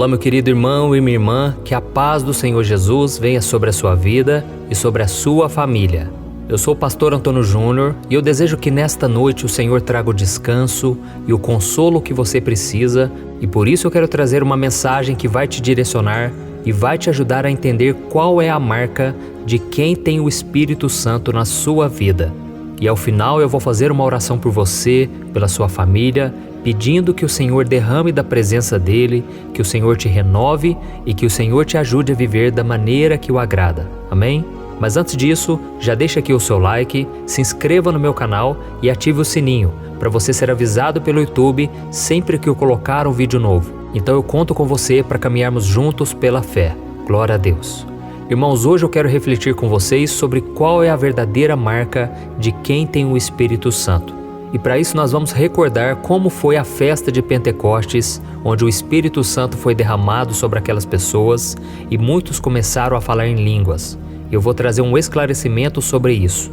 Fala, meu querido irmão e minha irmã, que a paz do Senhor Jesus venha sobre a sua vida e sobre a sua família. Eu sou o pastor Antônio Júnior e eu desejo que nesta noite o Senhor traga o descanso e o consolo que você precisa, e por isso eu quero trazer uma mensagem que vai te direcionar e vai te ajudar a entender qual é a marca de quem tem o Espírito Santo na sua vida. E ao final eu vou fazer uma oração por você, pela sua família, pedindo que o Senhor derrame da presença dEle, que o Senhor te renove e que o Senhor te ajude a viver da maneira que o agrada. Amém? Mas antes disso, já deixa aqui o seu like, se inscreva no meu canal e ative o sininho para você ser avisado pelo YouTube sempre que eu colocar um vídeo novo. Então eu conto com você para caminharmos juntos pela fé. Glória a Deus. Irmãos, hoje eu quero refletir com vocês sobre qual é a verdadeira marca de quem tem o Espírito Santo. E para isso nós vamos recordar como foi a festa de Pentecostes, onde o Espírito Santo foi derramado sobre aquelas pessoas e muitos começaram a falar em línguas. Eu vou trazer um esclarecimento sobre isso.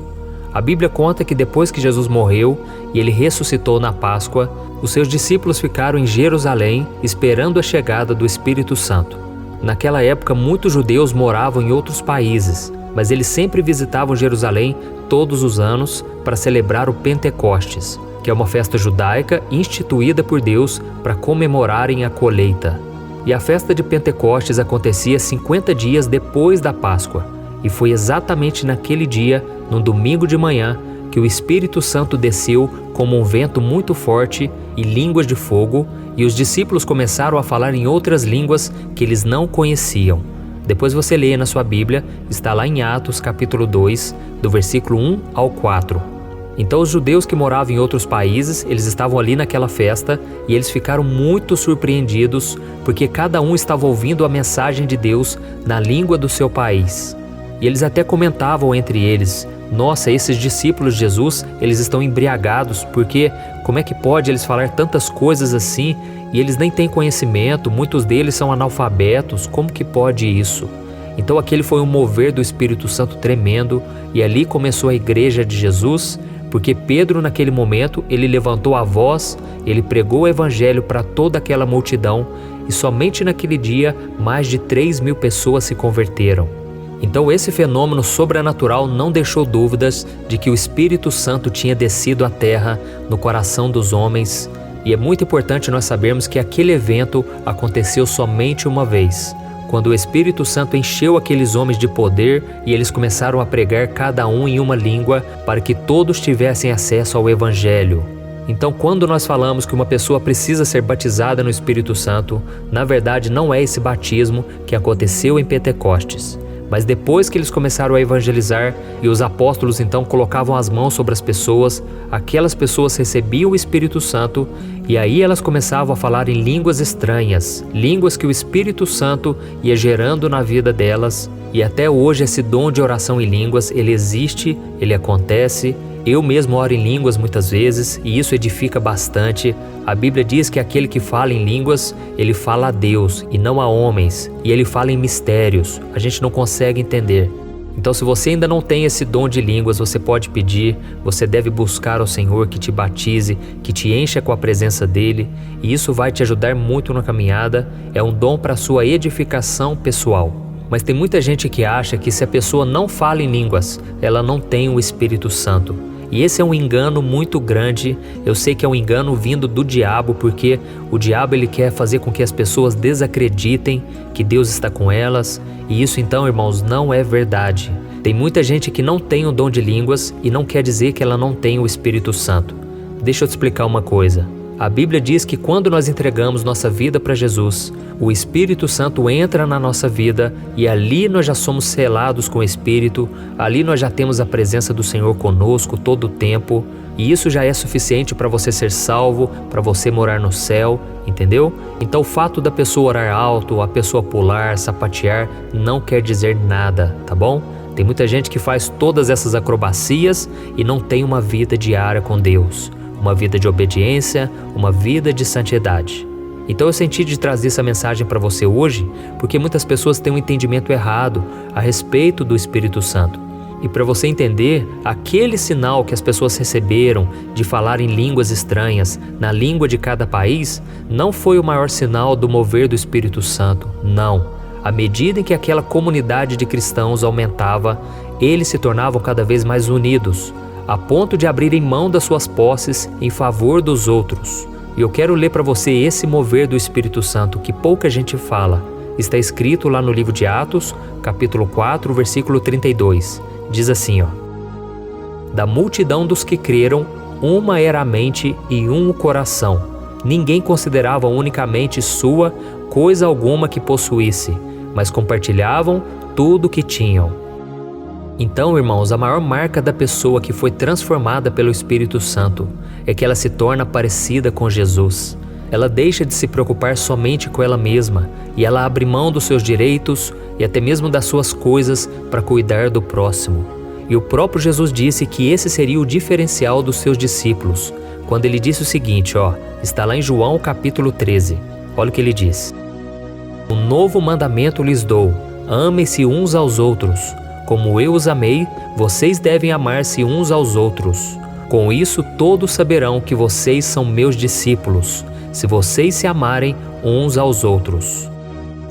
A Bíblia conta que depois que Jesus morreu e ele ressuscitou na Páscoa, os seus discípulos ficaram em Jerusalém esperando a chegada do Espírito Santo. Naquela época, muitos judeus moravam em outros países, mas eles sempre visitavam Jerusalém todos os anos para celebrar o Pentecostes, que é uma festa judaica instituída por Deus para comemorarem a colheita. E a festa de Pentecostes acontecia 50 dias depois da Páscoa, e foi exatamente naquele dia, no domingo de manhã, que o Espírito Santo desceu como um vento muito forte e línguas de fogo, e os discípulos começaram a falar em outras línguas que eles não conheciam. Depois você lê na sua Bíblia, está lá em Atos capítulo 2, do versículo 1 ao 4. Então os judeus que moravam em outros países, eles estavam ali naquela festa e eles ficaram muito surpreendidos porque cada um estava ouvindo a mensagem de Deus na língua do seu país. E eles até comentavam entre eles: nossa, esses discípulos de Jesus, eles estão embriagados, porque como é que pode eles falar tantas coisas assim e eles nem têm conhecimento, muitos deles são analfabetos, como que pode isso? Então aquele foi um mover do Espírito Santo tremendo e ali começou a igreja de Jesus, porque Pedro naquele momento, ele levantou a voz, ele pregou o evangelho para toda aquela multidão e somente naquele dia mais de 3.000 pessoas se converteram. Então esse fenômeno sobrenatural não deixou dúvidas de que o Espírito Santo tinha descido à terra no coração dos homens, e é muito importante nós sabermos que aquele evento aconteceu somente uma vez, quando o Espírito Santo encheu aqueles homens de poder e eles começaram a pregar cada um em uma língua para que todos tivessem acesso ao Evangelho. Então, quando nós falamos que uma pessoa precisa ser batizada no Espírito Santo, na verdade não é esse batismo que aconteceu em Pentecostes. Mas depois que eles começaram a evangelizar e os apóstolos então colocavam as mãos sobre as pessoas, aquelas pessoas recebiam o Espírito Santo e aí elas começavam a falar em línguas estranhas, línguas que o Espírito Santo ia gerando na vida delas. E até hoje esse dom de oração em línguas, ele existe, ele acontece. Eu mesmo oro em línguas muitas vezes e isso edifica bastante. A Bíblia diz que aquele que fala em línguas, ele fala a Deus e não a homens. E ele fala em mistérios, a gente não consegue entender. Então se você ainda não tem esse dom de línguas, você pode pedir, você deve buscar ao Senhor que te batize, que te encha com a presença dEle. E isso vai te ajudar muito na caminhada, é um dom para a sua edificação pessoal. Mas tem muita gente que acha que se a pessoa não fala em línguas, ela não tem o Espírito Santo. E esse é um engano muito grande. Eu sei que é um engano vindo do diabo, porque o diabo ele quer fazer com que as pessoas desacreditem que Deus está com elas. E isso então, irmãos, não é verdade. Tem muita gente que não tem o dom de línguas e não quer dizer que ela não tem o Espírito Santo. Deixa eu te explicar uma coisa. A Bíblia diz que quando nós entregamos nossa vida para Jesus, o Espírito Santo entra na nossa vida e ali nós já somos selados com o Espírito, ali nós já temos a presença do Senhor conosco todo o tempo, e isso já é suficiente para você ser salvo, para você morar no céu, entendeu? Então o fato da pessoa orar alto, a pessoa pular, sapatear, não quer dizer nada, tá bom? Tem muita gente que faz todas essas acrobacias e não tem uma vida diária com Deus, uma vida de obediência, uma vida de santidade. Então eu senti de trazer essa mensagem para você hoje, porque muitas pessoas têm um entendimento errado a respeito do Espírito Santo. E para você entender, aquele sinal que as pessoas receberam de falar em línguas estranhas, na língua de cada país, não foi o maior sinal do mover do Espírito Santo, não. À medida em que aquela comunidade de cristãos aumentava, eles se tornavam cada vez mais unidos, a ponto de abrirem mão das suas posses em favor dos outros. E eu quero ler para você esse mover do Espírito Santo que pouca gente fala. Está escrito lá no livro de Atos, capítulo 4, versículo 32. Diz assim, da multidão dos que creram, uma era a mente e um o coração. Ninguém considerava unicamente sua coisa alguma que possuísse, mas compartilhavam tudo o que tinham. Então, irmãos, a maior marca da pessoa que foi transformada pelo Espírito Santo é que ela se torna parecida com Jesus. Ela deixa de se preocupar somente com ela mesma e ela abre mão dos seus direitos e até mesmo das suas coisas para cuidar do próximo. E o próprio Jesus disse que esse seria o diferencial dos seus discípulos, quando ele disse o seguinte, está lá em João capítulo 13. Olha o que ele diz. Um novo mandamento lhes dou, amem-se uns aos outros. Como eu os amei, vocês devem amar-se uns aos outros. Com isso todos saberão que vocês são meus discípulos, se vocês se amarem uns aos outros.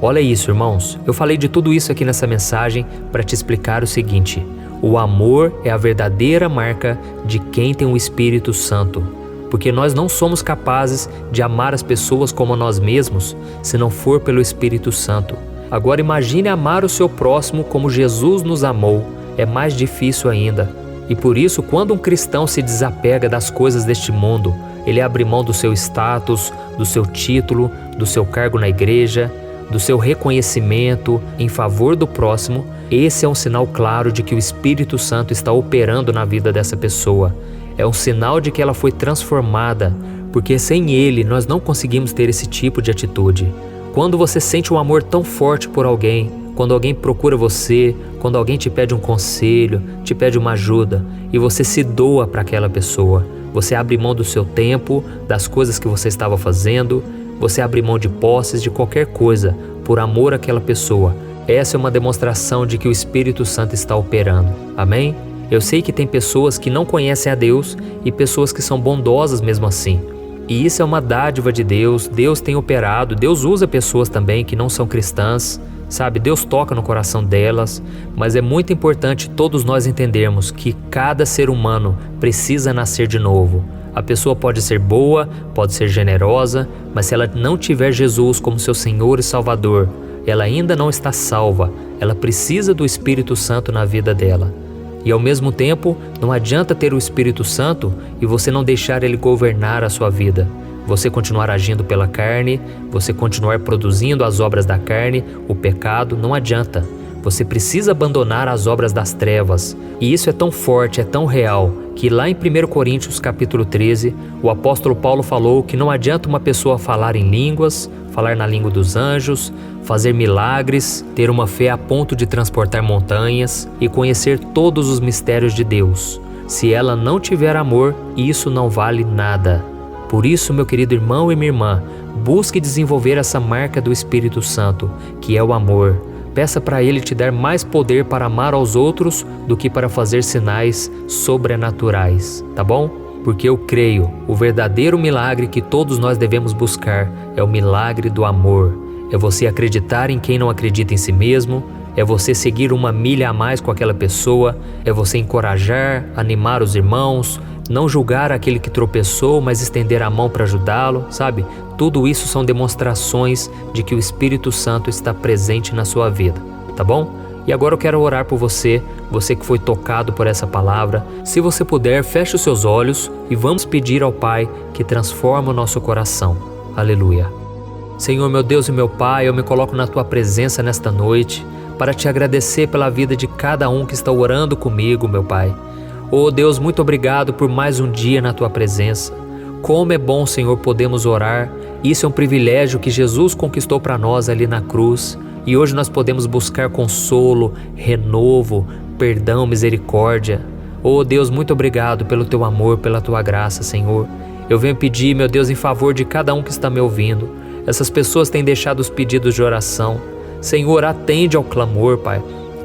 Olha isso, irmãos. Eu falei de tudo isso aqui nessa mensagem para te explicar o seguinte. O amor é a verdadeira marca de quem tem o Espírito Santo. Porque nós não somos capazes de amar as pessoas como a nós mesmos se não for pelo Espírito Santo. Agora imagine amar o seu próximo como Jesus nos amou. É mais difícil ainda. E por isso, quando um cristão se desapega das coisas deste mundo, ele abre mão do seu status, do seu título, do seu cargo na igreja, do seu reconhecimento em favor do próximo, esse é um sinal claro de que o Espírito Santo está operando na vida dessa pessoa. É um sinal de que ela foi transformada, porque sem ele nós não conseguimos ter esse tipo de atitude. Quando você sente um amor tão forte por alguém, quando alguém procura você, quando alguém te pede um conselho, te pede uma ajuda, e você se doa para aquela pessoa, você abre mão do seu tempo, das coisas que você estava fazendo, você abre mão de posses, de qualquer coisa, por amor àquela pessoa. Essa é uma demonstração de que o Espírito Santo está operando. Amém? Eu sei que tem pessoas que não conhecem a Deus e pessoas que são bondosas mesmo assim. E isso é uma dádiva de Deus. Deus tem operado, Deus usa pessoas também que não são cristãs, sabe? Deus toca no coração delas, mas é muito importante todos nós entendermos que cada ser humano precisa nascer de novo. A pessoa pode ser boa, pode ser generosa, mas se ela não tiver Jesus como seu Senhor e Salvador, ela ainda não está salva. Ela precisa do Espírito Santo na vida dela. E ao mesmo tempo, não adianta ter o Espírito Santo e você não deixar ele governar a sua vida. Você continuar agindo pela carne, você continuar produzindo as obras da carne, o pecado, não adianta. Você precisa abandonar as obras das trevas. E isso é tão forte, é tão real, que lá em 1 Coríntios capítulo 13, o apóstolo Paulo falou que não adianta uma pessoa falar em línguas, falar na língua dos anjos, fazer milagres, ter uma fé a ponto de transportar montanhas e conhecer todos os mistérios de Deus. Se ela não tiver amor, isso não vale nada. Por isso, meu querido irmão e minha irmã, busque desenvolver essa marca do Espírito Santo, que é o amor. Peça para Ele te dar mais poder para amar aos outros do que para fazer sinais sobrenaturais, tá bom? Porque eu creio, o verdadeiro milagre que todos nós devemos buscar é o milagre do amor. É você acreditar em quem não acredita em si mesmo, é você seguir uma milha a mais com aquela pessoa, é você encorajar, animar os irmãos, não julgar aquele que tropeçou, mas estender a mão para ajudá-lo, sabe? Tudo isso são demonstrações de que o Espírito Santo está presente na sua vida, tá bom? E agora eu quero orar por você, você que foi tocado por essa palavra. Se você puder, feche os seus olhos e vamos pedir ao Pai que transforma o nosso coração. Aleluia. Senhor, meu Deus e meu Pai, eu me coloco na Tua presença nesta noite para Te agradecer pela vida de cada um que está orando comigo, meu Pai. Oh Deus, muito obrigado por mais um dia na Tua presença. Como é bom, Senhor, podemos orar. Isso é um privilégio que Jesus conquistou para nós ali na cruz. E hoje nós podemos buscar consolo, renovo, perdão, misericórdia. Oh Deus, muito obrigado pelo Teu amor, pela Tua graça, Senhor. Eu venho pedir, meu Deus, em favor de cada um que está me ouvindo. Essas pessoas têm deixado os pedidos de oração. Senhor, atende ao clamor, Pai.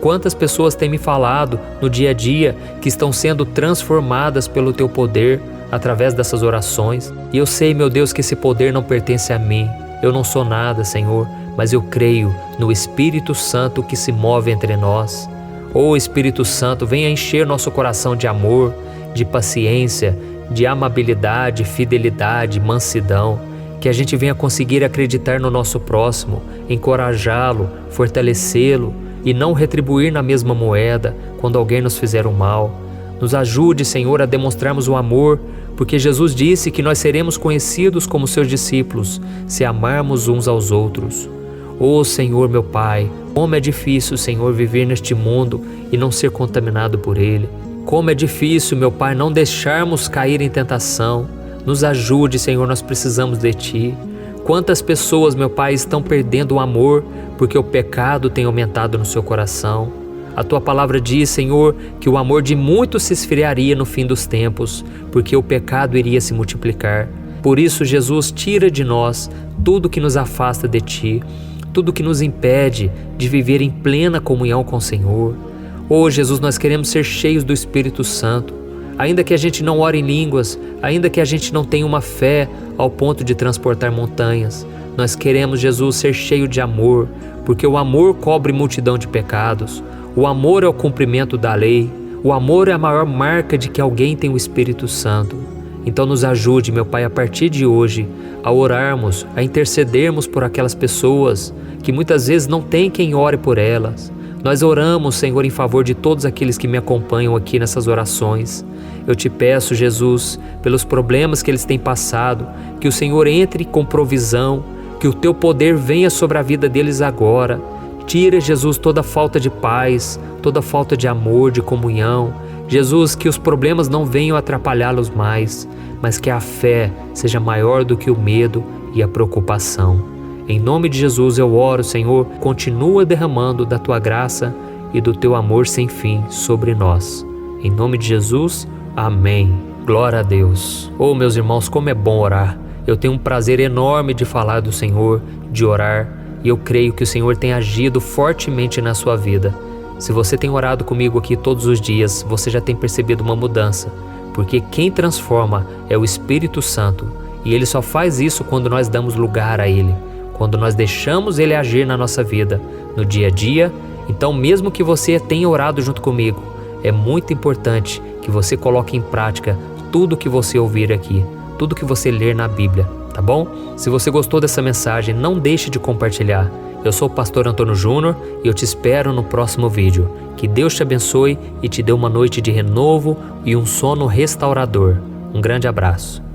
quantas pessoas têm me falado no dia a dia que estão sendo transformadas pelo Teu poder através dessas orações. E eu sei, meu Deus, que esse poder não pertence a mim. Eu não sou nada, Senhor, mas eu creio no Espírito Santo que se move entre nós. Ô Espírito Santo, venha encher nosso coração de amor, de paciência, de amabilidade, fidelidade, mansidão, que a gente venha conseguir acreditar no nosso próximo, encorajá-lo, fortalecê-lo e não retribuir na mesma moeda quando alguém nos fizer um mal. Nos ajude, Senhor, a demonstrarmos o amor, porque Jesus disse que nós seremos conhecidos como seus discípulos se amarmos uns aos outros. Ô Senhor, meu Pai, como é difícil, Senhor, viver neste mundo e não ser contaminado por ele. Como é difícil, meu Pai, não deixarmos cair em tentação. Nos ajude, Senhor, nós precisamos de Ti. Quantas pessoas, meu Pai, estão perdendo o amor porque o pecado tem aumentado no seu coração. A Tua palavra diz, Senhor, que o amor de muitos se esfriaria no fim dos tempos, porque o pecado iria se multiplicar. Por isso, Jesus, tira de nós tudo que nos afasta de Ti, tudo que nos impede de viver em plena comunhão com o Senhor. Oh, Jesus, nós queremos ser cheios do Espírito Santo. Ainda que a gente não ore em línguas, ainda que a gente não tenha uma fé ao ponto de transportar montanhas, nós queremos, Jesus, ser cheio de amor, porque o amor cobre multidão de pecados. O amor é o cumprimento da lei. O amor é a maior marca de que alguém tem o Espírito Santo. Então nos ajude, meu Pai, a partir de hoje, a orarmos, a intercedermos por aquelas pessoas que muitas vezes não tem quem ore por elas. Nós oramos, Senhor, em favor de todos aqueles que me acompanham aqui nessas orações. Eu te peço, Jesus, pelos problemas que eles têm passado, que o Senhor entre com provisão, que o Teu poder venha sobre a vida deles agora. Tira, Jesus, toda falta de paz, toda falta de amor, de comunhão. Jesus, que os problemas não venham atrapalhá-los mais, mas que a fé seja maior do que o medo e a preocupação. Em nome de Jesus eu oro, Senhor, continua derramando da Tua graça e do Teu amor sem fim sobre nós. Em nome de Jesus, amém. Glória a Deus. Oh, meus irmãos, como é bom orar. Eu tenho um prazer enorme de falar do Senhor, de orar, e eu creio que o Senhor tem agido fortemente na sua vida. Se você tem orado comigo aqui todos os dias, você já tem percebido uma mudança, porque quem transforma é o Espírito Santo, e Ele só faz isso quando nós damos lugar a Ele. Quando nós deixamos Ele agir na nossa vida, no dia a dia. Então, mesmo que você tenha orado junto comigo, é muito importante que você coloque em prática tudo que você ouvir aqui, tudo que você ler na Bíblia, tá bom? Se você gostou dessa mensagem, não deixe de compartilhar. Eu sou o pastor Antônio Júnior e eu te espero no próximo vídeo. Que Deus te abençoe e te dê uma noite de renovo e um sono restaurador. Um grande abraço.